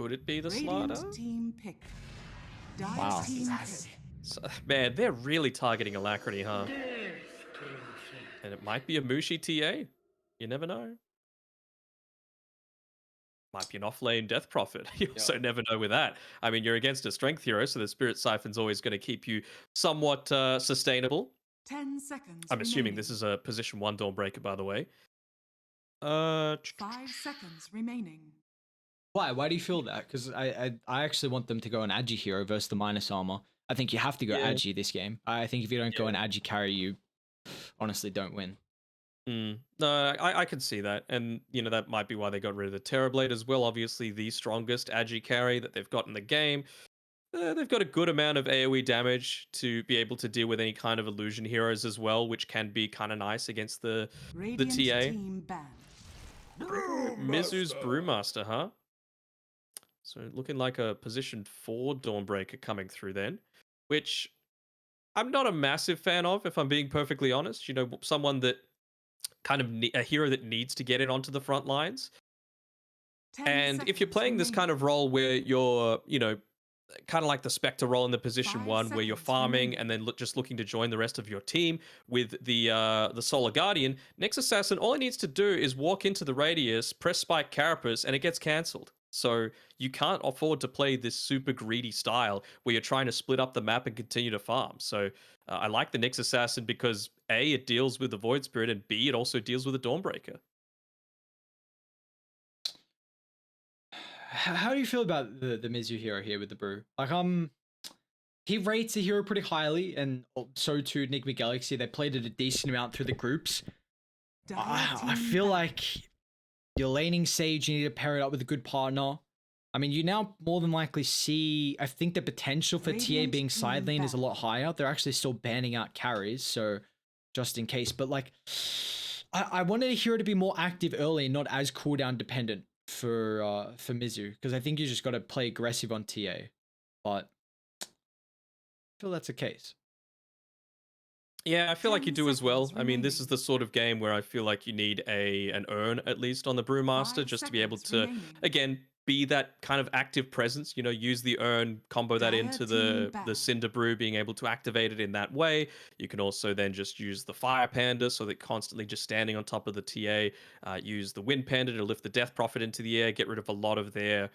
Could it be the Radiant Slider? team pick. Wow. Team pick. So, man, they're really targeting Alacrity, huh? And it might be a Mushi TA. You never know. Might be an off-lane Death Prophet. You also never know with that. I mean, you're against a Strength hero, so the Spirit Siphon's always going to keep you somewhat sustainable. 10 seconds I'm assuming remaining. this is a position 1 Dawnbreaker, by the way. 5 seconds remaining. Why? Why do you feel that? Because I actually want them to go an Agi hero versus the minus armor. I think you have to go Yeah. Agi this game. I think if you don't go an Agi carry, you honestly don't win. No, I can see that. And, you know, that might be why they got rid of the Terrorblade as well. Obviously, the strongest Agi carry that they've got in the game. They've got a good amount of AoE damage to be able to deal with any kind of illusion heroes as well, which can be kind of nice against the Radiant TA. team banned. Mizu's Brewmaster, huh? So looking like a position 4 Dawnbreaker coming through then, which I'm not a massive fan of, if I'm being perfectly honest. You know, someone that kind of a hero that needs to get it onto the front lines. 10 And if you're seconds playing this kind of role where you're, you know, kind of like the Spectre role in the position 5 1 where you're seconds farming remaining. and then just looking to join the rest of your team with the Solar Guardian, Next Assassin, all it needs to do is walk into the radius, press Spike Carapace, and it gets cancelled. So you can't afford to play this super greedy style where you're trying to split up the map and continue to farm. So I like the Nyx Assassin because A, it deals with the Void Spirit, and B, it also deals with a Dawnbreaker. How do you feel about the Mizu hero here with the brew? Like, he rates the hero pretty highly, and so too Nigma Galaxy. They played it a decent amount through the groups. I feel like you're laning Sage, you need to pair it up with a good partner. I mean, you now more than likely see, I think the potential for TA being side lane is a lot higher. They're actually still banning out carries, so just in case. But like, I wanted a hero to be more active early and not as cooldown dependent for Mizu, because I think you just got to play aggressive on TA. But I feel that's the case. Yeah, I feel like you 10 do as well. seconds I mean, this is remaining. the sort of game where I feel like you need an urn at least on the Brewmaster 5 just to be able seconds to, remaining. again, be that kind of active presence. You know, use the urn, combo that Dire into team the Cinder Brew, being able to activate it in that way. You can also then just use the Fire Panda, so that constantly just standing on top of the TA. Use the Wind Panda to lift the Death Prophet into the air, get rid of a lot of their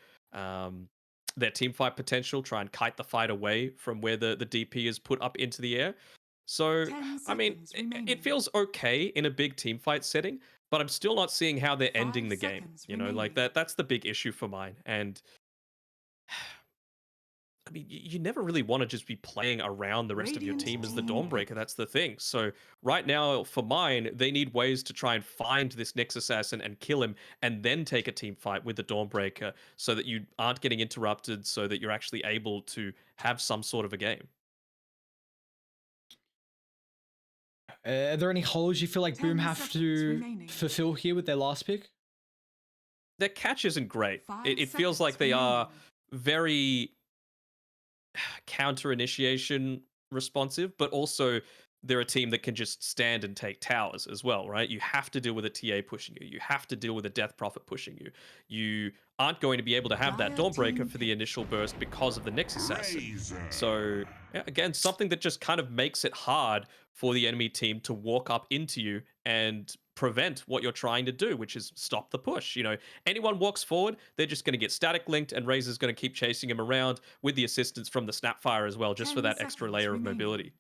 team fight potential. Try and kite the fight away from where the DP is put up into the air. So, 10 I mean, seconds it remaining. feels okay in a big team fight setting, but I'm still not seeing how they're ending 5 the game. seconds You know, like remaining. that's the big issue for mine. And I mean, you never really want to just be playing around the rest of your Radiant team as the team pick. Dawnbreaker. That's the thing. So right now, for mine, they need ways to try and find this Nyx Assassin and kill him, and then take a team fight with the Dawnbreaker, so that you aren't getting interrupted, so that you're actually able to have some sort of a game. Are there any holes you feel like 10 Boom have seconds to remaining. fulfill here with their last pick? Their catch isn't great. 5 It feels seconds like they are remaining. very counter initiation responsive, but also they're a team that can just stand and take towers as well, right? You have to deal with a TA pushing you. You have to deal with a Death Prophet pushing you. You aren't going to be able to have that Dire Dawnbreaker team for the pick. initial burst because of the Nyx Assassin. So, yeah, again, something that just kind of makes it hard for the enemy team to walk up into you and prevent what you're trying to do, which is stop the push. You know, anyone walks forward, they're just going to get static linked, and Razor's going to keep chasing him around with the assistance from the Snapfire as well, just for 10 that extra seconds layer of remaining. mobility.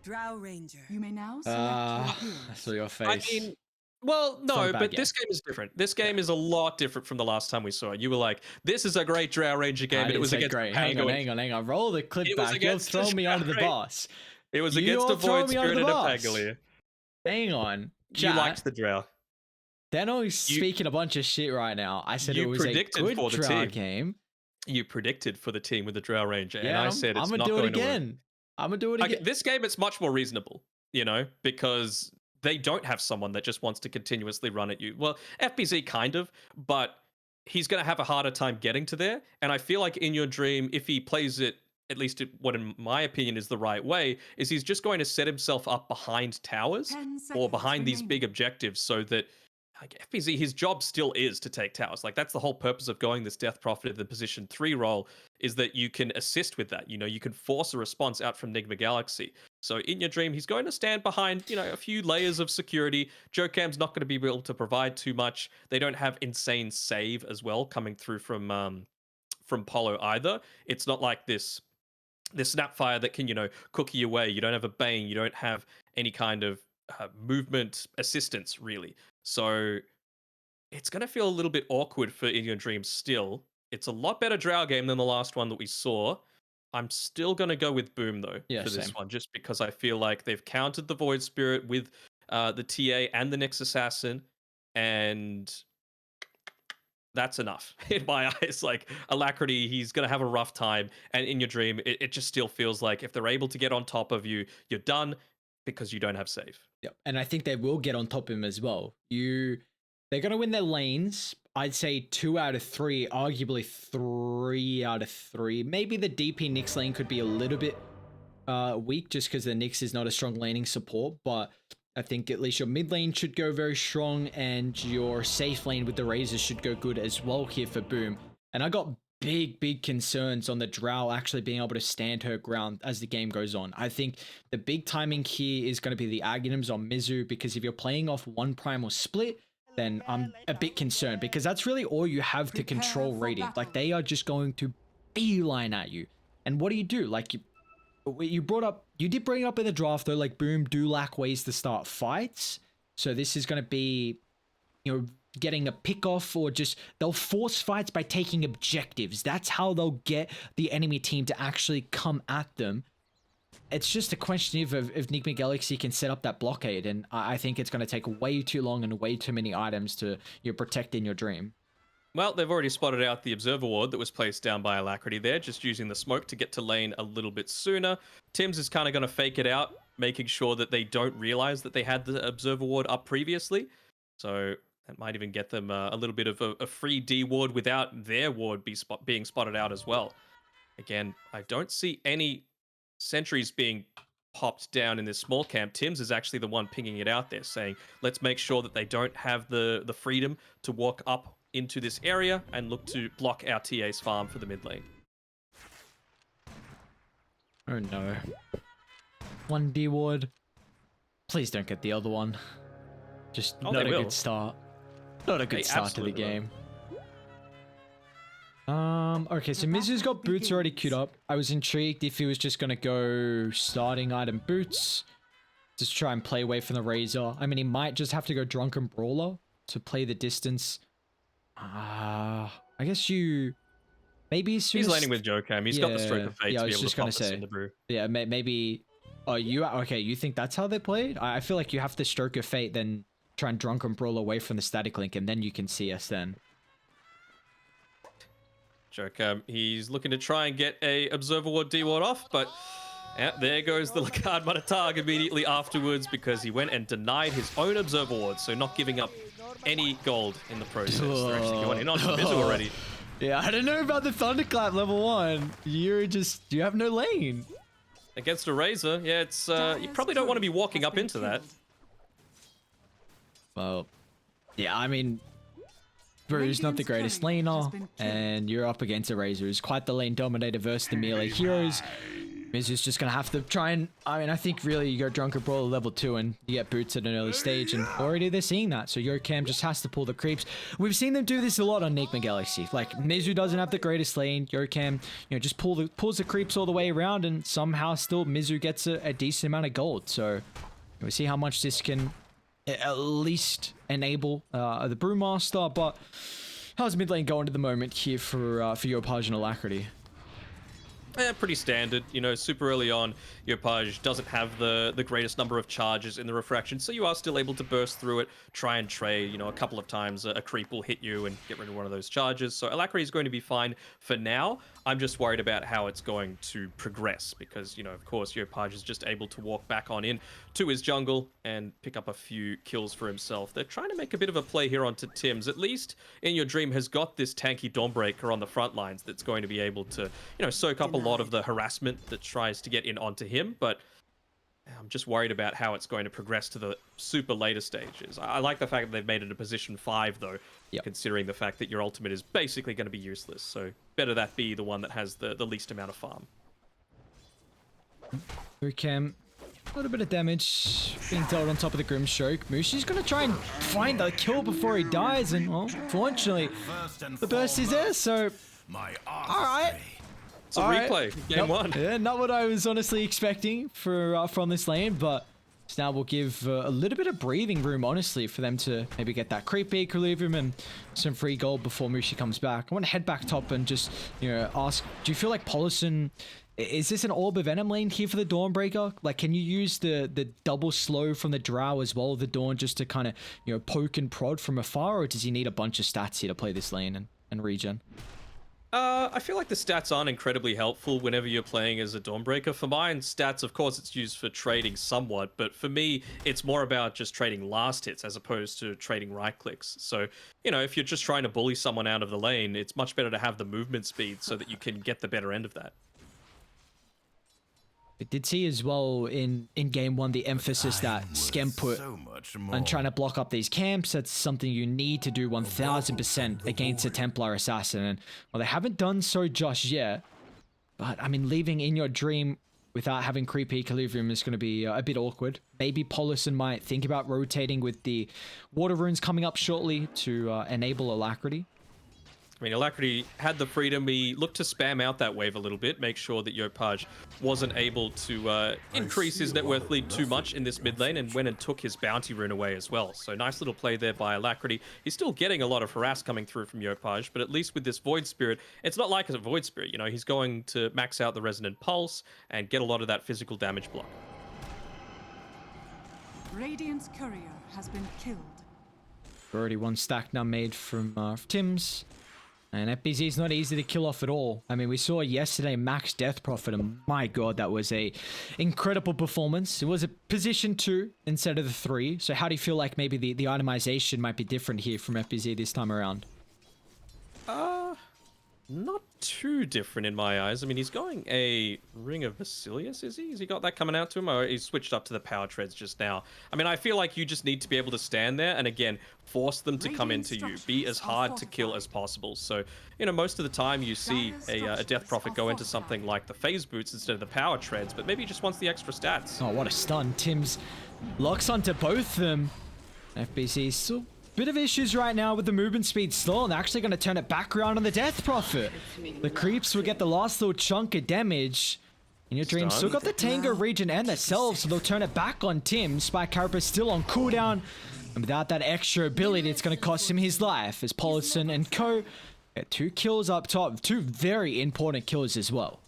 Drow Ranger. You may now select your I heroes. saw your I face. mean, well, It's not a no, bad but game. this game is different. This game is a lot different from the last time we saw it. You were like, "This is a great Drow Ranger game," I and it didn't was say against great. a Hang on, Pango. hang on. Roll the clip It was back. You're against a throwing me under the Drow. bus. It was against a You're throwing Void me under Spirit the and a bus. Pangolier. Hang on. You liked Chat. the Drow. Danog speaking a bunch of shit right now. I said it You was a predicted good for the Drow team. game. You predicted for the team with the Drow Ranger, and Yeah, I I'm said it's gonna not do it going to work. again. I'm gonna do it Okay, again. this game, it's much more reasonable, you know, because they don't have someone that just wants to continuously run at you. Well, FBZ kind of, but he's going to have a harder time getting to there. And I feel like in your dream, if he plays it, at least what in my opinion is the right way, is he's just going to set himself up behind towers 10 or seconds behind these big remaining. objectives, so that like FPZ, his job still is to take towers. Like that's the whole purpose of going this Death Prophet in the position 3 role, is that you can assist with that. You know, you can force a response out from Nigma Galaxy. So in your dream, he's going to stand behind, you know, a few layers of security. Jokam's not going to be able to provide too much. They don't have insane save as well coming through from Polo either. It's not like this Snapfire that can, you know, cookie away. You don't have a Bane. You don't have any kind of movement assistance, really. So it's going to feel a little bit awkward for In Your Dreams still. It's a lot better Drow game than the last one that we saw. I'm still going to go with Boom, though, Yeah, for this same. one, just because I feel like they've countered the Void Spirit with the TA and the Nyx Assassin, and that's enough in my eyes. Like Alacrity, he's gonna have a rough time, and in your dream, it just still feels like if they're able to get on top of you, you're done because you don't have save. Yep. And I think they will get on top of him as well. They're gonna win their lanes. I'd say 2 out of 3, arguably 3 out of 3. Maybe the DP Nyx lane could be a little bit weak just because the Nyx is not a strong laning support, but I think at least your mid lane should go very strong and your safe lane with the Razors should go good as well here for Boom. And I got big concerns on the Drow actually being able to stand her ground as the game goes on. I think the big timing here is going to be the Aghanims on Mizu, because if you're playing off one primal split, then I'm a bit concerned, because that's really all you have to control Radiant. Like they are just going to beeline at you. And what do? Like you did bring it up in the draft though, like Boom do lack ways to start fights. So this is going to be, you know, getting a pick off, or just they'll force fights by taking objectives. That's how they'll get the enemy team to actually come at them. It's just a question of if Nigma Galaxy can set up that blockade, and I think it's going to take way too long and way too many items to protect In Your Dream. Well, they've already spotted out the Observer Ward that was placed down by Alacrity there, just using the smoke to get to lane a little bit sooner. Tims is kind of going to fake it out, making sure that they don't realize that they had the Observer Ward up previously. So that might even get them a little bit of a free D ward without their ward being spotted out as well. Again, I don't see any sentries being popped down in this small camp. Tims is actually the one pinging it out there, saying, let's make sure that they don't have the freedom to walk up into this area and look to block our TA's farm for the mid lane. Oh no. 1 D ward. Please don't get the other one. Just not a good start. Not a good start to the game. Okay, so Mizu's got boots already queued up. I was intrigued if he was just gonna go starting item boots, just try and play away from the Razor. I mean, he might just have to go Drunken Brawler to play the distance. I guess maybe he's laning with Jokam. He's got the Stroke of Fate to be able to pop us in the brew. Yeah, maybe. Oh, you think that's how they played? I feel like you have to Stroke of Fate, then try and Drunken Brawl away from the static link, and then you can see us then. Jokam, he's looking to try and get a Observer Ward D Ward off, but yeah, there goes the Lakard Matatag immediately afterwards, because he went and denied his own Observer Ward, so not giving up any gold in the process. They're actually going in on Mizu already. Yeah, I don't know about the Thunderclap level 1. You have no lane. Against a Razor, yeah, it's you probably don't want to be walking up into that. Well, yeah, I mean, Brew's not the greatest laner, and you're up against a Razor who's quite the lane dominator versus the melee heroes. Mizu's just gonna have to try and, I mean, I think really you go Drunken Brawler level 2 and you get boots at an early stage, and already they're seeing that. So Jokam just has to pull the creeps. We've seen them do this a lot on Nigma Galaxy. Like, Mizu doesn't have the greatest lane. Jokam, you know, just pulls the creeps all the way around, and somehow still Mizu gets a decent amount of gold. So we'll see how much this can at least enable the Brewmaster. But how's mid lane going at the moment here for Yopaj and Alacrity? Pretty standard. You know, super early on, Yopaj doesn't have the greatest number of charges in the refraction, so you are still able to burst through it, try and trade. You know, a couple of times a creep will hit you and get rid of one of those charges. So Alacrity is going to be fine for now. I'm just worried about how it's going to progress, because, you know, of course, Yopaj is just able to walk back on in to his jungle and pick up a few kills for himself. They're trying to make a bit of a play here onto Tims. At least In Your Dream has got this tanky Dawnbreaker on the front lines that's going to be able to, you know, soak up a lot of the harassment that tries to get in onto him. But I'm just worried about how it's going to progress to the super later stages. I like the fact that they've made it a position 5, though, considering the fact that your ultimate is basically going to be useless. So better that be the one that has the least amount of farm. Bucam, a little bit of damage being dealt on top of the Grimstroke. Mushi's going to try and find the kill before he dies, and well, fortunately, the burst is there, so alright. It's a replay, game 1. Yeah, not what I was honestly expecting for from this lane, but now we'll give a little bit of breathing room, honestly, for them to maybe get that creep equilibrium and some free gold before Mushi comes back. I want to head back top and just, you know, ask, do you feel like Polison, is this an Orb of Venom lane here for the Dawnbreaker? Like, can you use the double slow from the Drow as well, the Dawn, just to kind of, you know, poke and prod from afar, or does he need a bunch of stats here to play this lane and regen? I feel like the stats aren't incredibly helpful whenever you're playing as a Dawnbreaker. For mine, stats, of course, it's used for trading somewhat, but for me, it's more about just trading last hits as opposed to trading right clicks. So, you know, if you're just trying to bully someone out of the lane, it's much better to have the movement speed so that you can get the better end of that. I did see as well in game 1 the emphasis that Skem put on trying to block up these camps. That's something you need to do 1000% against a Templar Assassin. And well, they haven't done so just yet. But I mean, leaving in your dream without having creep equilibrium is going to be a bit awkward. Maybe Polison might think about rotating with the water runes coming up shortly to enable Alacrity. I mean, Alacrity had the freedom. He looked to spam out that wave a little bit, make sure that Yopaj wasn't able to increase his net worth lead too much in this mid lane, and went and took his bounty rune away as well. So nice little play there by Alacrity. He's still getting a lot of harass coming through from Yopaj, but at least with this Void Spirit, it's not like a Void Spirit. You know, he's going to max out the Resonant Pulse and get a lot of that physical damage block. Radiant's courier has been killed. Already one stack now made from Tim's. And FBZ is not easy to kill off at all. I mean, we saw yesterday max death profit, and my god, that was a incredible performance. It was a position 2 instead of the 3. So how do you feel like maybe the itemization might be different here from FBZ this time around? Not too different in my eyes. I mean, he's going a Ring of Basilius, is he? Has he got that coming out to him? Or he's switched up to the Power Treads just now? I mean, I feel like you just need to be able to stand there and, again, force them to come into you. Be as hard to kill as possible. So, you know, most of the time you see a Death Prophet go into something like the Phase Boots instead of the Power Treads, but maybe he just wants the extra stats. Oh, what a stun. Tim's locks onto both of them. FBC still bit of issues right now with the movement speed still, and they're actually going to turn it back around on the Death Prophet. The creeps will get the last little chunk of damage. In your dream, still got the Tango region and the Selves, so they'll turn it back on Tim. Spike Carapace still on cooldown, and without that extra ability, it's going to cost him his life as Polison and co get 2 kills up top. 2 very important kills as well.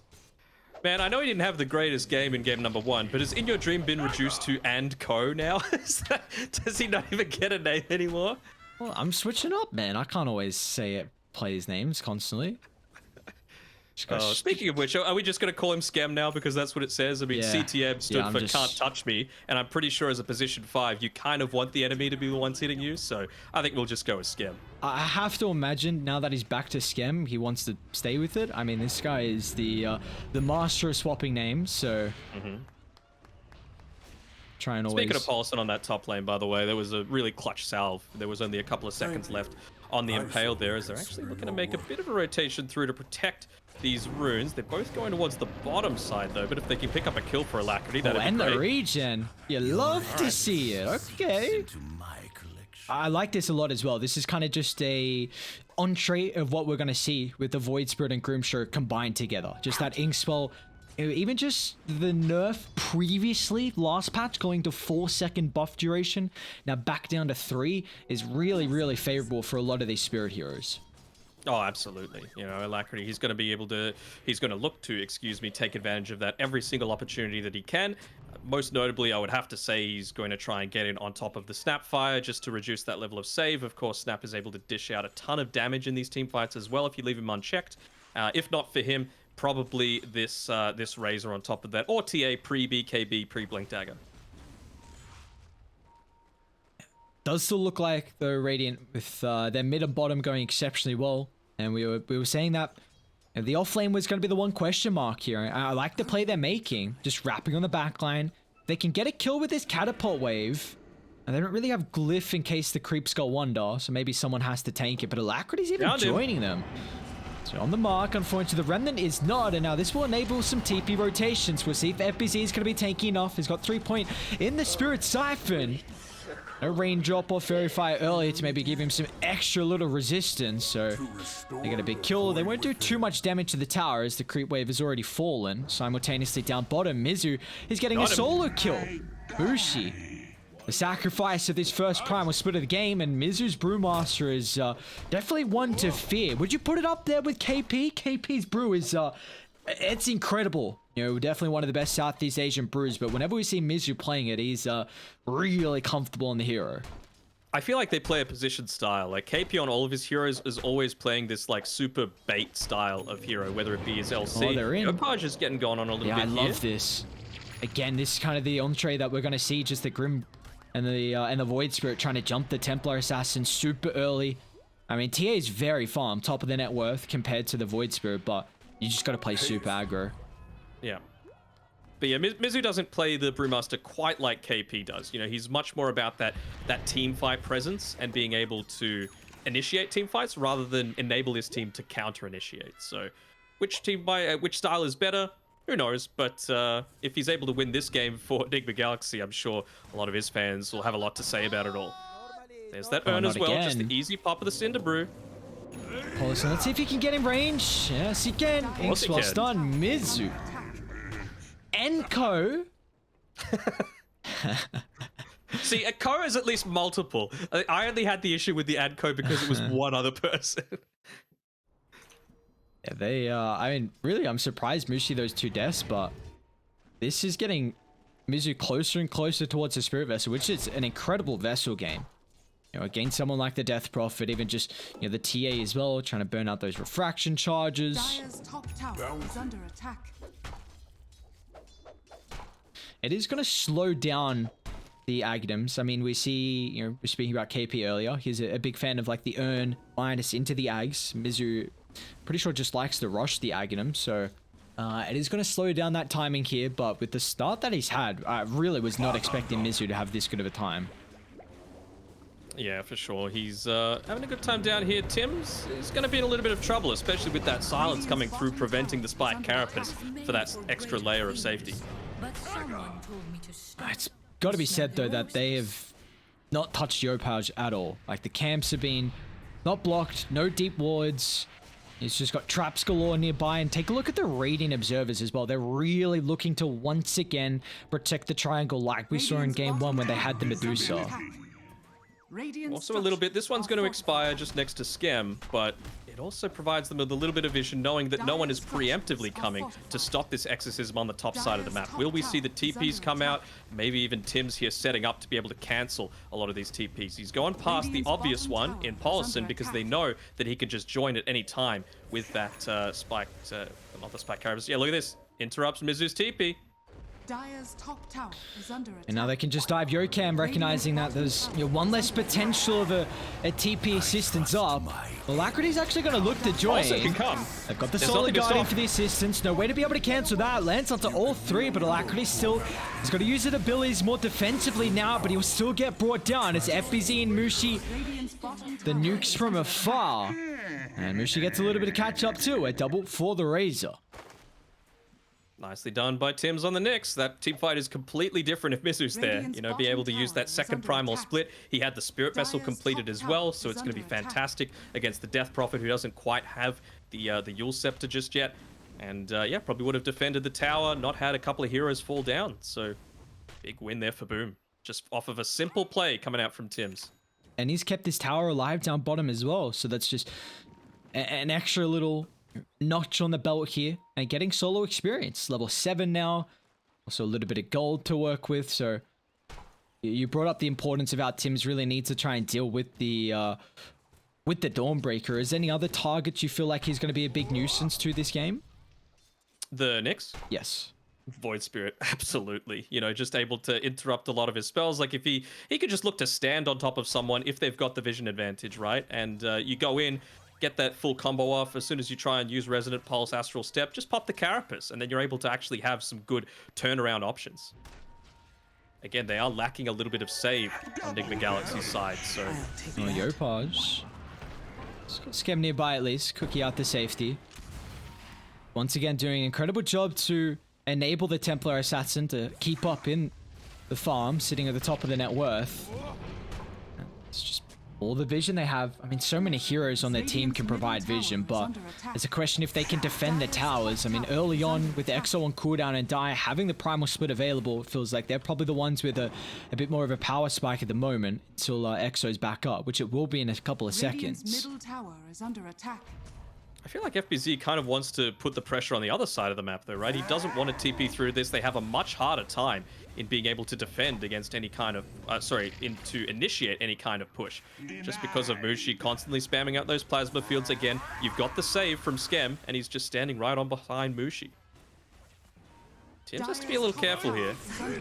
Man, I know he didn't have the greatest game in game number 1, but has In Your Dream been reduced to and co now? Does he not even get a name anymore? Well, I'm switching up, man. I can't always say it, play his names constantly. Speaking of which, are we just going to call him Scam now because that's what it says? I mean, yeah. CTM stood for Can't Touch Me, and I'm pretty sure as a position 5, you kind of want the enemy to be the ones hitting you, so I think we'll just go with Scam. I have to imagine now that he's back to Scam, he wants to stay with it. I mean, this guy is the master of swapping names, so... Try and always... Speaking of Polison on that top lane, by the way, there was a really clutch salve. There was only a couple of seconds left on the Impale there, as they're actually looking to make a bit of a rotation through to protect these runes. They're both going towards the bottom side, though, but if they can pick up a kill for Alacrity, that'd be great. And the regen. You love to see it. Okay. I like this a lot as well. This is kind of just a entree of what we're going to see with the Void Spirit and Grimstroke combined together. Just that Ink Spell. Even just the nerf previously, last patch, going to 4-second buff duration, now back down to 3, is really, really favorable for a lot of these Spirit heroes. Oh, absolutely. You know, Alacrity, he's going to look to, take advantage of that every single opportunity that he can. Most notably, I would have to say he's going to try and get in on top of the Snapfire just to reduce that level of save. Of course, Snap is able to dish out a ton of damage in these team fights as well if you leave him unchecked. If not for him, probably this Razor on top of that, or TA pre-BKB, pre-Blink Dagger. Does still look like the Radiant with their mid and bottom going exceptionally well, and we were saying that the off lane was going to be the one question mark here. I like the play they're making, just wrapping on the back line, they can get a kill with this catapult wave. And they don't really have glyph in case the creeps go under, so maybe someone has to tank it. But Alacrity's even joining them. So on the mark, unfortunately, the Remnant is not, and now this will enable some TP rotations. We'll see if FBZ is going to be tanky enough. He's got 3-point in the Spirit Siphon. No rain drop or Fairy Fire earlier to maybe give him some extra little resistance. So they get a big kill. They won't do too much damage to the tower as the creep wave has already fallen. Simultaneously down bottom, Mizu is getting a solo kill. Bushi. The sacrifice of this first primal split of the game, and Mizu's Brewmaster is definitely one to fear. Would you put it up there with KP? KP's brew is, it's incredible. You know, definitely one of the best Southeast Asian brews, but whenever we see Mizu playing it, he's really comfortable in the hero. I feel like they play a position style. Like KP on all of his heroes is always playing this like super bait style of hero, whether it be his LC. Oh, they're in. Opaj is getting going on a little bit I here. love this. Again, this is kind of the entree that we're going to see, just the Grim and the Void Spirit trying to jump the Templar Assassin super early. I mean, TA is very farm, top of the net worth compared to the Void Spirit, but you just got to play super aggro. Yeah. But yeah, Mizu doesn't play the Brewmaster quite like KP does. You know, he's much more about that team fight presence and being able to initiate team fights rather than enable his team to counter initiate. So which style is better? Who knows? But if he's able to win this game for Nigma Galaxy, I'm sure a lot of his fans will have a lot to say about it all. There's that Urn as well, just the easy pop of the Cinder Brew. So let's see if he can get in range. Yes, he can. Inks well done. Mizu. Enko. See, a Ko is at least multiple. I only had the issue with the Adco because it was one other person. Yeah, they, I mean, really, I'm surprised Mushi those 2 deaths, but this is getting Mizu closer and closer towards the Spirit Vessel, which is an incredible Vessel game. You know, against someone like the Death Prophet, even just, you know, the TA as well, trying to burn out those refraction charges. Dire's top tower is under attack. It is going to slow down the Aghanim's. I mean, we see, you know, we're speaking about KP earlier. He's a big fan of like the Urn minus into the Ags. Mizu, pretty sure just likes to rush the Aghanim. So it is going to slow down that timing here. But with the start that he's had, I really was not expecting Mizu to have this good of a time. Yeah, for sure. He's having a good time down here. Tim's is going to be in a little bit of trouble, especially with that silence coming through, preventing the Spike Carapace for that extra layer of safety. It's got to be said, though, that they have not touched Yopaj at all. Like, the camps have been not blocked, no deep wards. He's just got traps galore nearby. And take a look at the Radiant Observers as well. They're really looking to once again protect the triangle like we saw in Game 1 when they had the Medusa. Also a little bit, this one's going to expire just next to Schem, but it also provides them with a little bit of vision knowing that no one is preemptively coming to stop this exorcism on the top side of the map. Will we see the TPs come out? Maybe even Tim's here setting up to be able to cancel a lot of these TPs. He's gone past the obvious one in Paulson because they know that he can just join at any time with that spike, not the spike Carapace. Yeah, look at this. Interrupts Mizu's TP. Dire's top tower is under attack. And now they can just dive Yokam, recognizing that there's, you know, one less potential of a TP assistance up. Alacrity's actually going to look to join. Also can come. They've got the Solar Guardian for the assistance. No way to be able to cancel that. Lands onto all 3, but Alacrity still has got to use his abilities more defensively now, but he will still get brought down as FBZ and Mushi, the nukes from afar. And Mushi gets a little bit of catch up too. A double for the Razor. Nicely done by Tim's on the Nyx. That team fight is completely different if Mizu's there. You know, be able to use that second primal split. He had the Spirit Vessel completed as well, so it's going to be fantastic against the Death Prophet, who doesn't quite have the Yule Scepter just yet. And yeah, probably would have defended the tower, not had a couple of heroes fall down. So big win there for Boom. Just off of a simple play coming out from Tim's. And he's kept his tower alive down bottom as well, so that's just an extra little notch on the belt here, and getting solo experience. Level 7 now. Also a little bit of gold to work with, so you brought up the importance of how Tim's really needs to try and deal with the Dawnbreaker. Is there any other targets you feel like he's going to be a big nuisance to this game? The Nyx? Yes. Void Spirit, absolutely. You know, just able to interrupt a lot of his spells. Like if he could just look to stand on top of someone if they've got the vision advantage, right? And you go in, get that full combo off. As soon as you try and use Resonant Pulse, Astral Step, just pop the Carapace, and then you're able to actually have some good turnaround options. again, they are lacking a little bit of save on Nigma Galaxy's side. So Oh, Yopaj. Skem nearby at least. Cookie out the safety. Once again, doing an incredible job to enable the Templar Assassin to keep up in the farm, sitting at the top of the net worth. It's just all the vision they have. I mean, so many heroes on their team can provide vision, but it's a question if they can defend the towers. I mean, early on with EXO on cooldown and Dire having the primal split available, it feels like they're probably the ones with a bit more of a power spike at the moment until EXO's back up, which it will be in a couple of seconds. Middle tower is under attack. I feel like FBZ kind of wants to put the pressure on the other side of the map though, right? He doesn't want to TP through this. They have a much harder time in being able to defend against any kind of, to initiate any kind of push. Just because of Mushi constantly spamming out those plasma fields again. You've got the save from Skem, and he's just standing right on behind Mushi. Tims has to be a little careful here.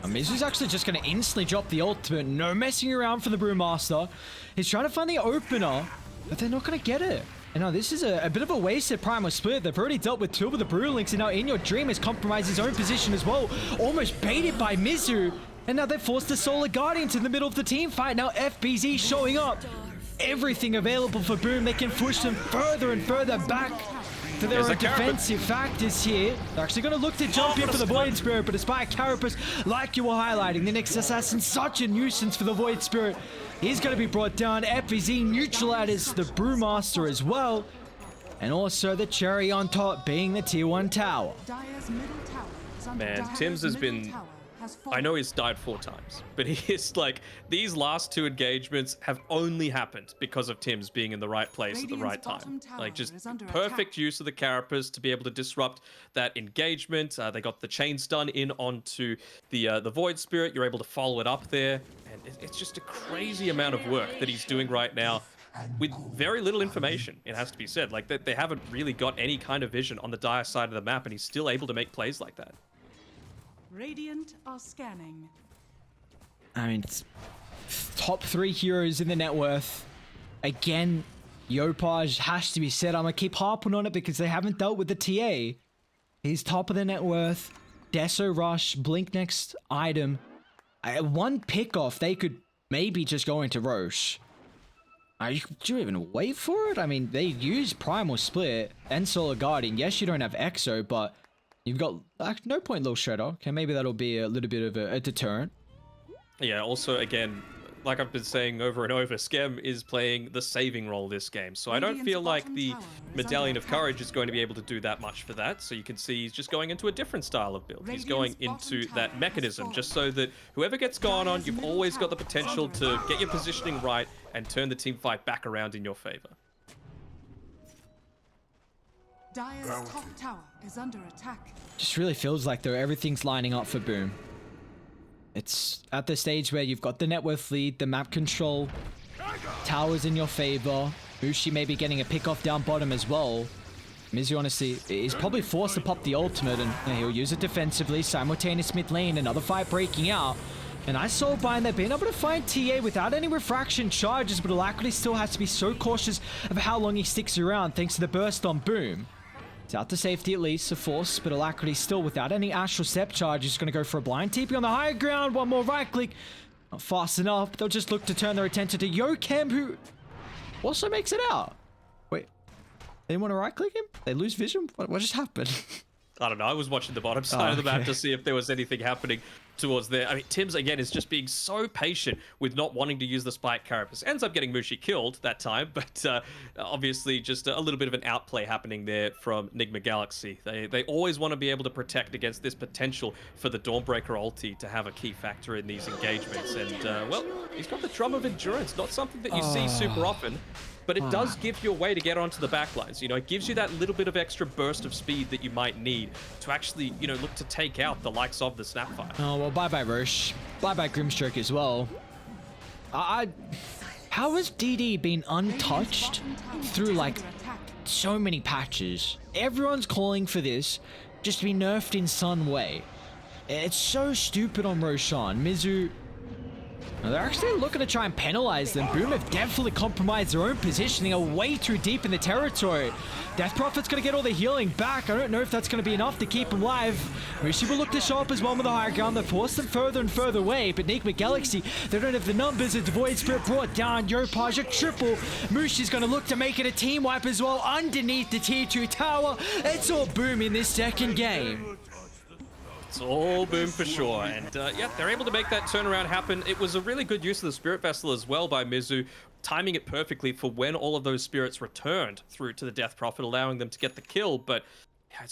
Mizu's actually just going to instantly drop the ultimate. No messing around for the Brewmaster. He's trying to find the opener, but they're not going to get it. And now this is a bit of a wasted primal split. They've already dealt with two of the Brewlinks, and now In Your Dream has compromised his own position as well. Almost baited by Mizu. And now they've forced the Solar Guardian to the middle of the team fight. Now FBZ showing up. Everything available for Boom. They can push them further and further back to their own defensive factors here. They're actually going to look to jump in for the Void Spirit, but despite Carapace, like you were highlighting, the next assassin, such a nuisance for the Void Spirit. He's going to be brought down. FBZ neutralizes the Brewmaster as well. And also the cherry on top being the tier 1 tower. Man, Tims has been... I know he's died 4 times, but he is like, these last 2 engagements have only happened because of Tims being in the right place at the right time. Like, just perfect use of the Carapace to be able to disrupt that engagement. They got the chain stun in onto the Void Spirit. You're able to follow it up there. And it's just a crazy amount of work that he's doing right now with very little information, it has to be said. Like, they haven't really got any kind of vision on the Dire side of the map, and he's still able to make plays like that. Radiant are scanning. I mean, it's top 3 heroes in the net worth. Again, Yopaj has to be said. I'm going to keep harping on it because they haven't dealt with the TA. He's top of the net worth. Deso Rush, Blink next item. One pick-off, they could maybe just go into Roche. Do you even wait for it? I mean, they use Primal Split and Solar Guardian. Yes, you don't have Exo, but you've got no point Low Shredder. Okay, maybe that'll be a little bit of a deterrent. Yeah, also, again, like I've been saying over and over, Skem is playing the saving role this game. So I don't feel like the Medallion of Courage is going to be able to do that much for that. So you can see he's just going into a different style of build. He's going into that mechanism just so that whoever gets gone on, you've always got the potential to get your positioning right and turn the team fight back around in your favor. Dire's top tower is under attack. Just really feels like though everything's lining up for Boom. It's at the stage where you've got the net worth lead, the map control, towers in your favor. Mushi maybe getting a pick off down bottom as well. Mizu honestly is probably forced to pop the ultimate, and he'll use it defensively. Simultaneous mid lane, another fight breaking out. And I saw behind there being able to find TA without any refraction charges, but Alacrity still has to be so cautious of how long he sticks around thanks to the burst on Boom. It's out to safety at least, a force, but Alacrity still without any Astral Step charge. He's going to go for a blind TP on the higher ground. One more right click. Not fast enough. They'll just look to turn their attention to Yokem, who also makes it out. Wait, they want to right click him? They lose vision? What just happened? I don't know. I was watching the bottom side of the map to see if there was anything happening towards there. I mean, Tims, again, is just being so patient with not wanting to use the Spike Carapace. Ends up getting Mushi killed that time, but obviously just a little bit of an outplay happening there from Nigma Galaxy. They always want to be able to protect against this potential for the Dawnbreaker ulti to have a key factor in these engagements. And, well, he's got the Drum of Endurance. Not something that you see super often. But it does give you a way to get onto the backlines. You know, it gives you that little bit of extra burst of speed that you might need to actually, you know, look to take out the likes of the Snapfire. Oh, well, bye-bye Roche. Bye-bye Grimstroke as well. How has DD been untouched through, like, so many patches? Everyone's calling for this just to be nerfed in some way. It's so stupid on Roshan. Mizu Now they're actually looking to try and penalize them. Boom have definitely compromised their own positioning, are way too deep in the territory. Death Prophet's going to get all the healing back. I don't know if that's going to be enough to keep him alive. Mushi will look to show up as one with the higher ground. They force them further and further away, but Nigma Galaxy, they don't have the numbers. A Void Spirit brought down. Yopaj a triple. Mushi's going to look to make it a team wipe as well underneath the tier 2 tower. It's all Boom in this second game. It's all Boom for sure, and yeah, they're able to make that turnaround happen. It was a really good use of the Spirit Vessel as well by Mizu, timing it perfectly for when all of those spirits returned through to the Death Prophet, allowing them to get the kill, but yeah,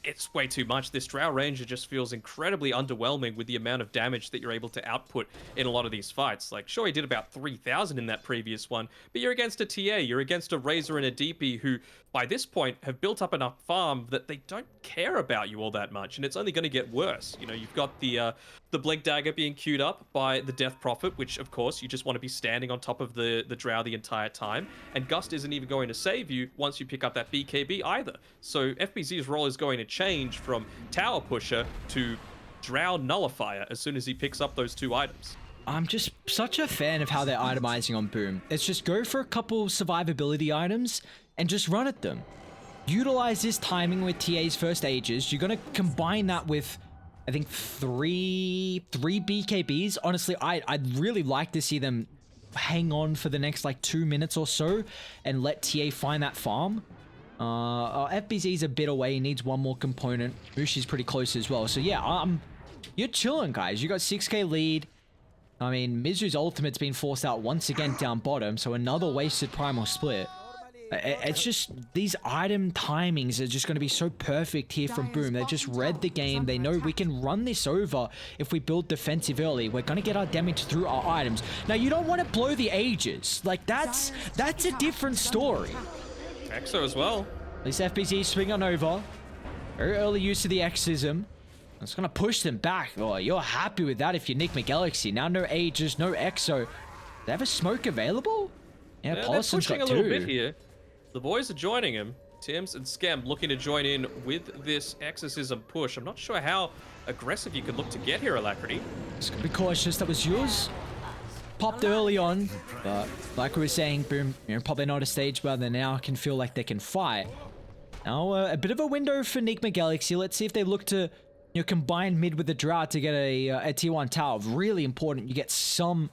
it's way too much. This Drow Ranger just feels incredibly underwhelming with the amount of damage that you're able to output in a lot of these fights. Like, sure, he did about 3,000 in that previous one, but you're against a TA, you're against a Razor and a DP who, by this point, have built up enough farm that they don't care about you all that much, and it's only going to get worse. You know, you've got the Blink Dagger being queued up by the Death Prophet, which, of course, you just want to be standing on top of the Drow the entire time, and Gust isn't even going to save you once you pick up that BKB either. So FBZ's role is going to change from Tower Pusher to Drow Nullifier as soon as he picks up those two items. I'm just such a fan of how they're itemizing on Boom. It's just go for a couple survivability items and just run at them. Utilize this timing with TA's first ages. You're going to combine that with, I think, three BKBs. Honestly, I'd really like to see them hang on for the next like 2 minutes or so and let TA find that farm. FBZ's a bit away, he needs one more component. Mushi's pretty close as well. So yeah, you're chilling, guys. You got 6k lead. I mean, Mizu's ultimate's been forced out once again down bottom, so another wasted primal split. It's just, these item timings are just going to be so perfect here from Boom. They just read the game. They know we can run this over if we build defensive early. We're going to get our damage through our items. Now, you don't want to blow the Aegis. Like, that's a different story. Exo as well. At least FBZ swing on over. Very early use of the Exism. It's going to push them back. Oh, you're happy with that if you're Nigma Galaxy. Now no Aegis, no Exo. They have a smoke available? Yeah, they're Polison's pushing got a little two. bit here. The boys are joining him. Tims and Scam looking to join in with this Exorcism push. I'm not sure how aggressive you could look to get here, Alacrity. Just gotta be cautious. That was yours. Popped early on, but like we were saying, Boom, you know, probably not a stage where they now can feel like they can fight. Now, a bit of a window for Nigma Galaxy. Let's see if they look to, you know, combine mid with the Drought to get a tier 1 tower. Really important. You get some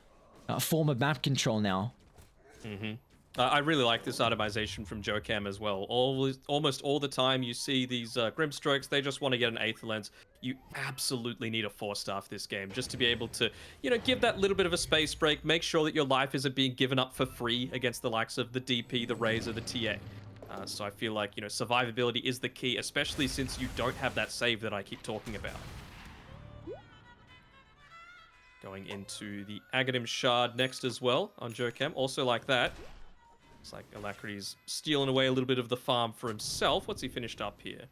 form of map control now. I really like this itemization from Jokam as well. Almost all the time you see these Grimstrokes, they just want to get an Aether Lens. You absolutely need a 4-staff this game just to be able to, you know, give that little bit of a space break, make sure that your life isn't being given up for free against the likes of the DP, the Razor, the TA. So I feel like, you know, survivability is the key, especially since you don't have that save that I keep talking about. Going into the Aghanim Shard next as well on Jokam, also like that. It's like Alacrity's stealing away a little bit of the farm for himself. What's he finished up here?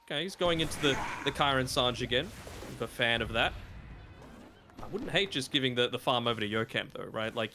Okay, he's going into the Kyron Sanj again. I'm a fan of that. I wouldn't hate just giving the farm over to Jokam though, right? Like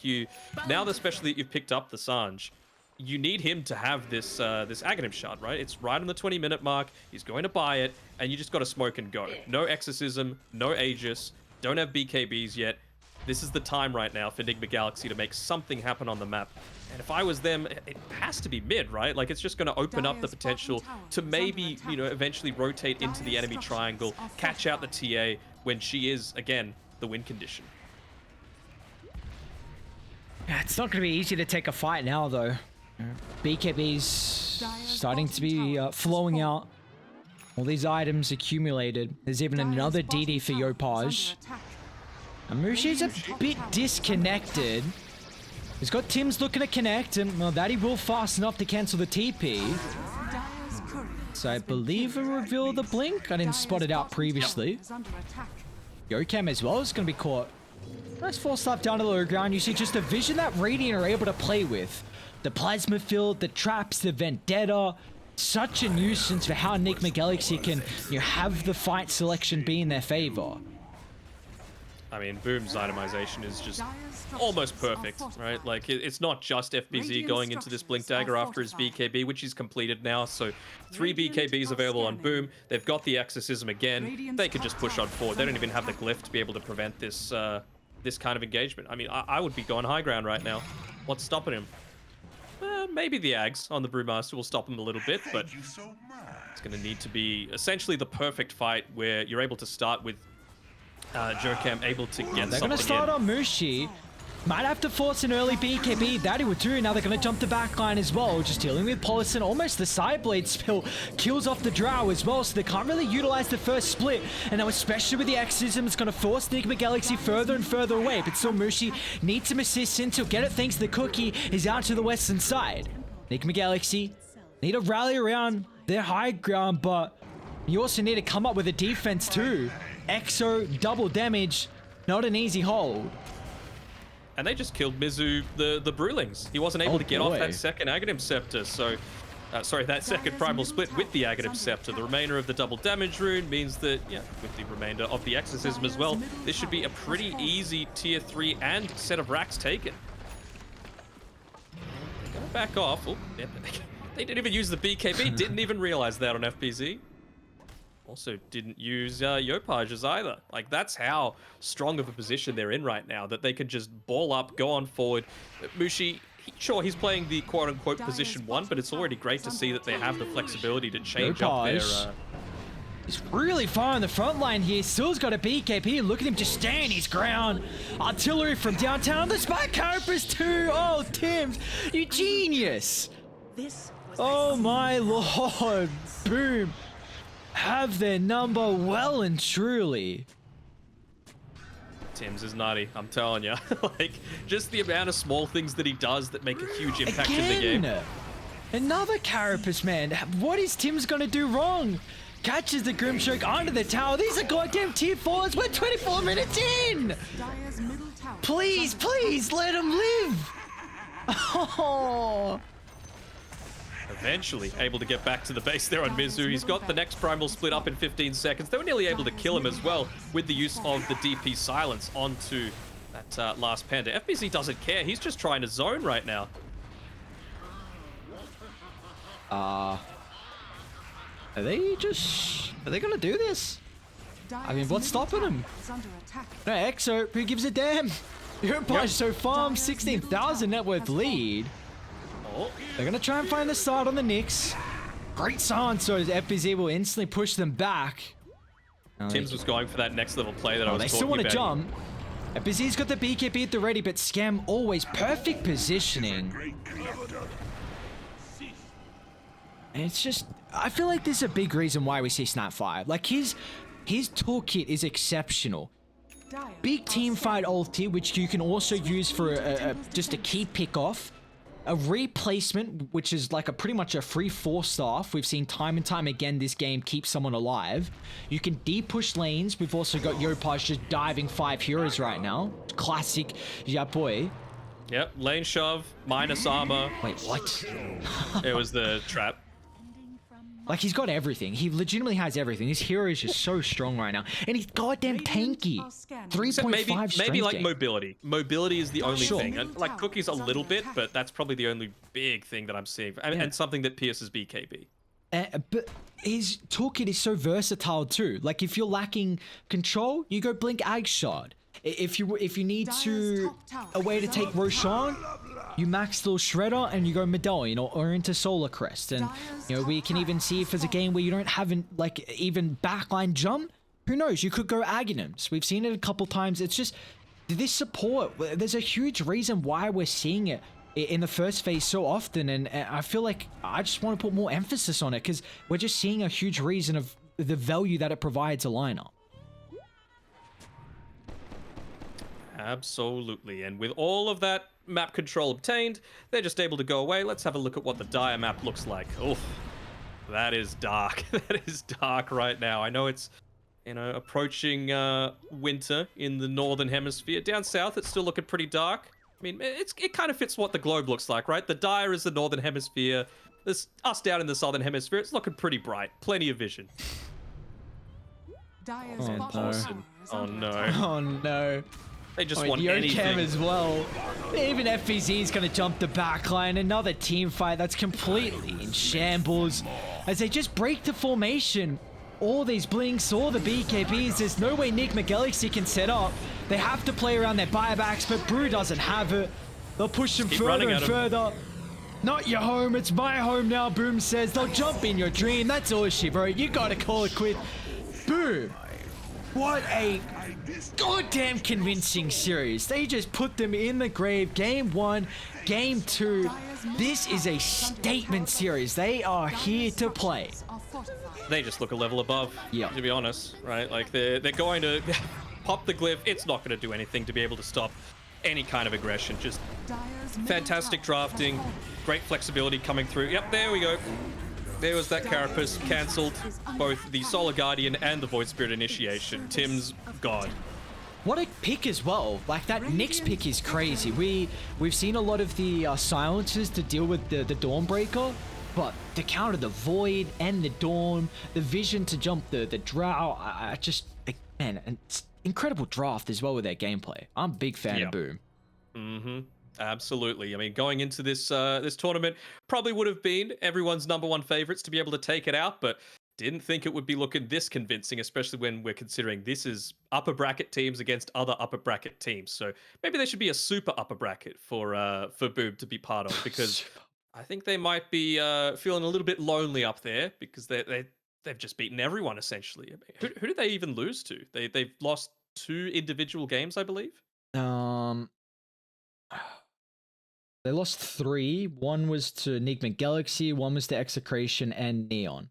now especially that you've picked up the Sanj, you need him to have this Aghanim Shard, right? It's right on the 20-minute mark. He's going to buy it, and you just got to smoke and go. No Exorcism, no Aegis, don't have BKBs yet. This is the time right now for Nigma Galaxy to make something happen on the map. And if I was them, it has to be mid, right? Like, it's just going to open up the potential to maybe, you know, eventually rotate into the enemy triangle, catch out the TA when she is, again, the win condition. Yeah, it's not going to be easy to take a fight now, though. BKB's starting to be flowing out. All these items accumulated. There's even another DD for Yopaj. Mushi's a bit disconnected. He's got Tims looking to connect, and well, that he will fast enough to cancel the TP. So I believe it revealed the blink. I didn't spot it out previously. Jokam as well is going to be caught. Nice 4-staff down to the low ground. You see just the vision that Radiant are able to play with. The plasma field, the traps, the vendetta. Such a nuisance for how Nigma Galaxy can, you know, have the fight selection be in their favor. I mean, Boom's itemization is just almost perfect, right? Like, it's not just FBZ going into this Blink Dagger after his BKB, which he's completed now, so 3 BKBs available on Boom. They've got the Exorcism again. They could just push on forward. They don't even have the glyph to be able to prevent this this kind of engagement. I mean, I would be going high ground right now. What's stopping him? Maybe the Ags on the Brewmaster will stop him a little bit, but it's going to need to be essentially the perfect fight where you're able to start with Jokam able to get They're something going to start in. on Mushi. Might have to force an early BKB. That he would do. Now they're going to jump the back line as well. Just dealing with Polison. Almost the side blade spill kills off the Drow as well. So they can't really utilize the first split. And now especially with the Exorcism, it's going to force Nigma further and further away. But still Mushi needs some assistance. He'll get it thanks to the cookie. He's out to the western side. Nigma need to rally around their high ground. But you also need to come up with a defense too. Exo, double damage. Not an easy hold. And they just killed Mizu, the Brewlings. He wasn't able to get off that second Aghanim Scepter, so... sorry, that second Primal Split with the Aghanim Scepter. The remainder of the double damage rune means that, yeah, with the remainder of the Exorcism as well, this should be a pretty easy Tier 3 and set of racks taken. They're gonna back off. Oh, yeah, they didn't even use the BKB, didn't even realize that on FBZ. Also didn't use Yopages either. Like, that's how strong of a position they're in right now, that they can just ball up, go on forward. Mushi, sure, he's playing the quote-unquote position 1, but it's already great to see that they have the flexibility to change up their... He's really far on the front line here. Still's got a BKB. Look at him just stand his ground. Artillery from downtown. The spike carapace too. Oh, Tim, you genius. Oh my lord. Boom. Have their number well and truly. Tim's is nutty, I'm telling you. Like, just the amount of small things that he does that make a huge impact in the game. Another carapace, man. What is Tim's gonna do wrong? Catches the Grimstroke onto the tower. These are goddamn tier 4s. We're 24 minutes in. Please, please, let him live. Oh. Eventually able to get back to the base there on Mizu. He's got the next Primal Split up in 15 seconds. They were nearly able to kill him as well with the use of the DP Silence onto that last Panda. FBZ doesn't care. He's just trying to zone right now. Are they gonna do this? I mean, what's stopping them? No, Exo, who gives a damn? Yopaige so far, 16,000 net worth lead. They're going to try and find the start on the Knicks. Great silence, so FBZ will instantly push them back. Tim's was going for that next level play that I was talking about. They still want to jump. FBZ's got the BKB at the ready, but Scam always perfect positioning. And it's just, I feel like this is a big reason why we see Snap 5. Like, his toolkit is exceptional. Big team fight ulti, which you can also use for just a key pick off. A replacement, which is like pretty much a free 4-staff. We've seen time and time again this game keep someone alive. You can de-push lanes. We've also got Yopaige just diving 5 heroes right now. Classic Yapoi. Yep, lane shove, minus armor. Wait, what? It was the trap. Like, he's got everything. He legitimately has everything. His hero is just so strong right now. And he's goddamn tanky. 3.5 strength maybe like gain. Mobility. Mobility is the only Sure. thing. And, like, Cookie's a little bit, but that's probably the only big thing that I'm seeing. And something that pierces BKB. But his toolkit is so versatile too. Like, if you're lacking control, you go Blink Ag Shot. If you need a way to take Roshan, you max still Shredder and you go Medallion or into Solar Crest. And, you know, we can even see if there's a game where you don't have even backline jump. Who knows? You could go Aghanims. We've seen it a couple times. It's just this support. There's a huge reason why we're seeing it in the first phase so often. And I feel like I just want to put more emphasis on it because we're just seeing a huge reason of the value that it provides a lineup. Absolutely. And with all of that map control obtained, they're just able to go away. Let's have a look at what the Dire map looks like. Oof. That is dark. That is dark right now. I know it's, you know, approaching winter in the northern hemisphere. Down south, it's still looking pretty dark. I mean, it kind of fits what the globe looks like, right? The Dire is the northern hemisphere. This us down in the southern hemisphere. It's looking pretty bright. Plenty of vision. Oh no. Oh no. They just want anything. Yokem as well. Even FBZ is going to jump the backline. Another team fight that's completely in shambles. As they just break the formation. All these blinks, all the BKBs. There's no way Nigma can set up. They have to play around their buybacks, but Brew doesn't have it. They'll push him Keep further running and at him. further. Not your home, it's my home now, Boom says. They'll jump in your dream. That's all she wrote. You gotta call it quit. Boom. What a goddamn convincing series. They just put them in the grave. Game 1, Game 2. This is a statement series. They are here to play. They just look a level above, Yeah. to be honest, right? Like, they're going to pop the glyph. It's not going to do anything to be able to stop any kind of aggression. Just fantastic drafting, great flexibility coming through. Yep, there we go. There was that Carapace, cancelled both the Solar Guardian and the Void Spirit initiation. Tim's god. What a pick as well. Like, that next pick is crazy. We've seen a lot of the silencers to deal with the Dawnbreaker, but to counter the Void and the Dawn, the vision to jump the Drow, I just, man, it's incredible draft as well with their gameplay. I'm a big fan of Boom. Mm-hmm. Absolutely. I mean, going into this this tournament, probably would have been everyone's #1 favorites to be able to take it out, but didn't think it would be looking this convincing, especially when we're considering this is upper bracket teams against other upper bracket teams. So maybe there should be a super upper bracket for Boom to be part of, because I think they might be feeling a little bit lonely up there because they've just beaten everyone essentially. I mean, who did they even lose to? They've lost 2 individual games, I believe. They lost 3. One was to Nigma, one was to Execration and Neon.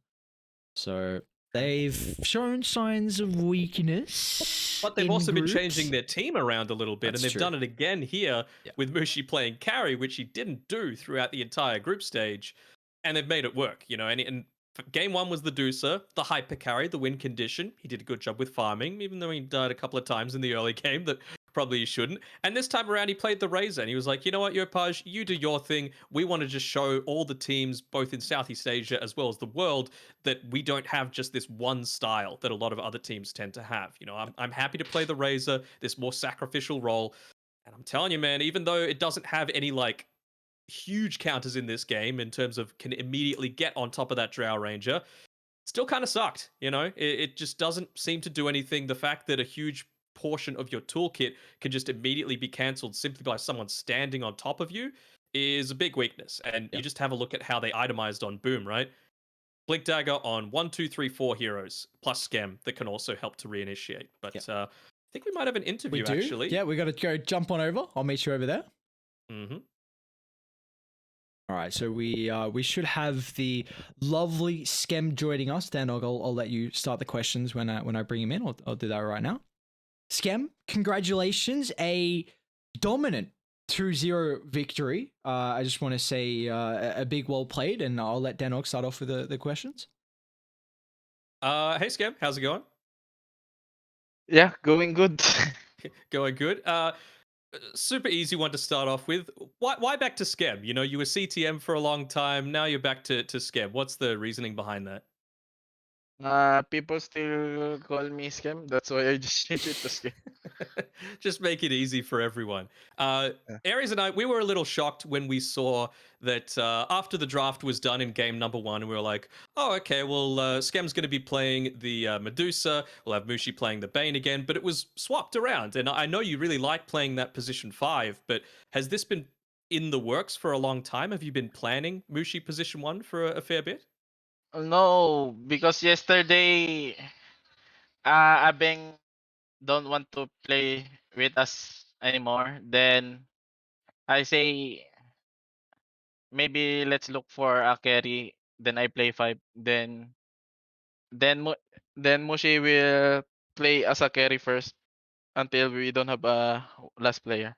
So they've shown signs of weakness. But they've also been changing their team around a little bit, That's and they've true. done it again here with Mushi playing carry, which he didn't do throughout the entire group stage, and they've made it work, you know. And game 1 was the Deucer, the hyper carry, the win condition. He did a good job with farming, even though he died a couple of times in the early game that probably he shouldn't. And this time around, he played the Razor, and he was like, you know what, Yopaj, you do your thing. We want to just show all the teams, both in Southeast Asia as well as the world, that we don't have just this one style that a lot of other teams tend to have. You know, I'm happy to play the Razor, this more sacrificial role. And I'm telling you, man, even though it doesn't have any, like, huge counters in this game in terms of can immediately get on top of that Drow Ranger, still kind of sucked, you know? It just doesn't seem to do anything. The fact that a huge portion of your toolkit can just immediately be cancelled simply by someone standing on top of you is a big weakness. And you just have a look at how they itemized on Boom, right? Blink Dagger on 1, 2, 3, 4 heroes, plus Scam that can also help to reinitiate. But I think we might have an interview, we do? actually. Yeah, we got to go jump on over. I'll meet you over there. Mm-hmm. All right, so we should have the lovely Skem joining us. Danog, I'll let you start the questions when I bring him in. I'll do that right now. Skem, congratulations, a dominant 2-0 victory. I just want to say a big well played, and I'll let Danog start off with the questions. Hey, Scam, how's it going? Yeah, going good. Going good. Super easy one to start off with. Why back to Scam? You know, you were CTM for a long time. Now you're back to Scam. What's the reasoning behind that? People still call me Scam. That's why I just changed it to Scam. Just make it easy for everyone. Yeah. Aries and I, we were a little shocked when we saw that after the draft was done in game #1, we were like, oh, okay, well, Scam's going to be playing the Medusa. We'll have Mushi playing the Bane again, but it was swapped around. And I know you really like playing that position 5, but has this been in the works for a long time? Have you been planning Mushi position 1 for a fair bit? No, because yesterday, Abeng don't want to play with us anymore. Then I say maybe let's look for a carry. Then I play 5. Then Mu- then Mushi will play as a carry first until we don't have a last player.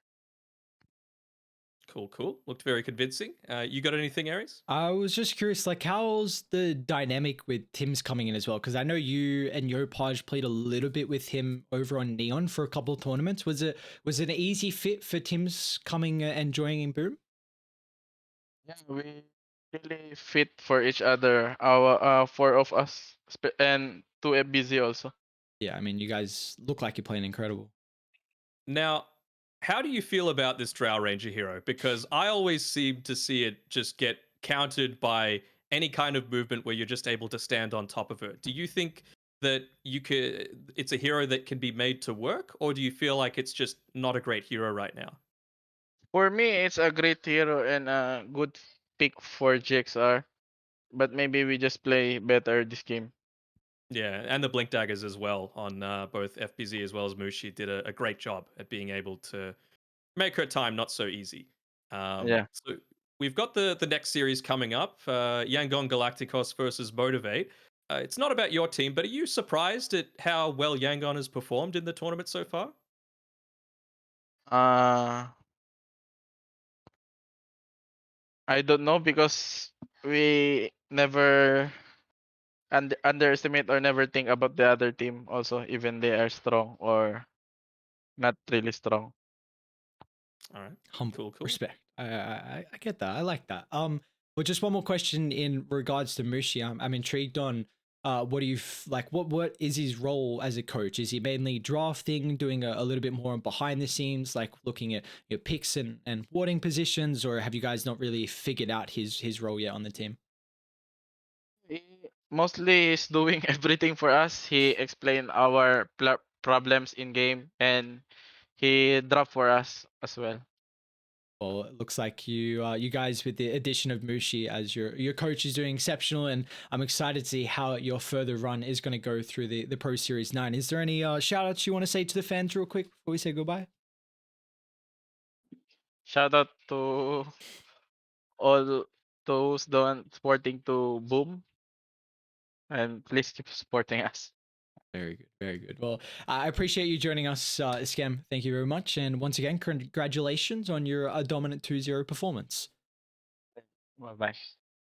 Cool. Looked very convincing. You got anything, Aries? I was just curious, like, how's the dynamic with Tim's coming in as well? Because I know you and Yopaj played a little bit with him over on Neon for a couple of tournaments. Was it an easy fit for Tim's coming and joining Boom? Yeah, we really fit for each other. Our 4 of us, and 2 FBZ also. Yeah, I mean, you guys look like you're playing incredible. Now, how do you feel about this Drow Ranger hero? Because I always seem to see it just get countered by any kind of movement where you're just able to stand on top of it. Do you think that it's a hero that can be made to work, or do you feel like it's just not a great hero right now? For me, it's a great hero and a good pick for GXR. But maybe we just play better this game. Yeah, and the Blink Daggers as well on both FBZ as well as Mushi did a great job at being able to make her time not so easy. Yeah. So we've got the next series coming up, Yangon Galacticos versus Motivate. It's not about your team, but are you surprised at how well Yangon has performed in the tournament so far? Uh, I don't know because we never underestimate or never think about the other team also, even they are strong or not really strong. All right, Humble cool, cool. respect. I get that. I like that. But just one more question in regards to Mushi. I'm intrigued on what do you like? What is his role as a coach? Is he mainly drafting, doing a little bit more behind the scenes, like looking at your picks and warding positions, or have you guys not really figured out his role yet on the team? He mostly is doing everything for us. He explained our problems in game and he dropped for us as well. Well, it looks like you guys with the addition of Mushi as your coach is doing exceptional, and I'm excited to see how your further run is going to go through the Pro Series 9. Is there any shout outs you want to say to the fans real quick before we say goodbye? Shout out to all those done supporting to Boom and please keep supporting us. Very good, very good. Well, I appreciate you joining us, Scam. Thank you very much, and once again, congratulations on your dominant 2-0 performance. Bye bye.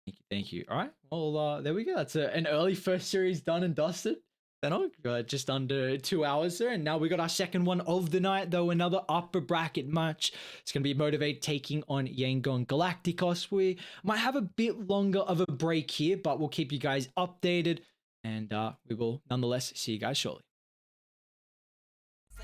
Thank you. Thank you. All right. Well, there we go. That's an early first series done and dusted. Danog, just under 2 hours there. And now we got our second one of the night, though, another upper bracket match. It's going to be Motivate taking on Yangon Galacticos. We might have a bit longer of a break here, but we'll keep you guys updated. And we will nonetheless see you guys shortly.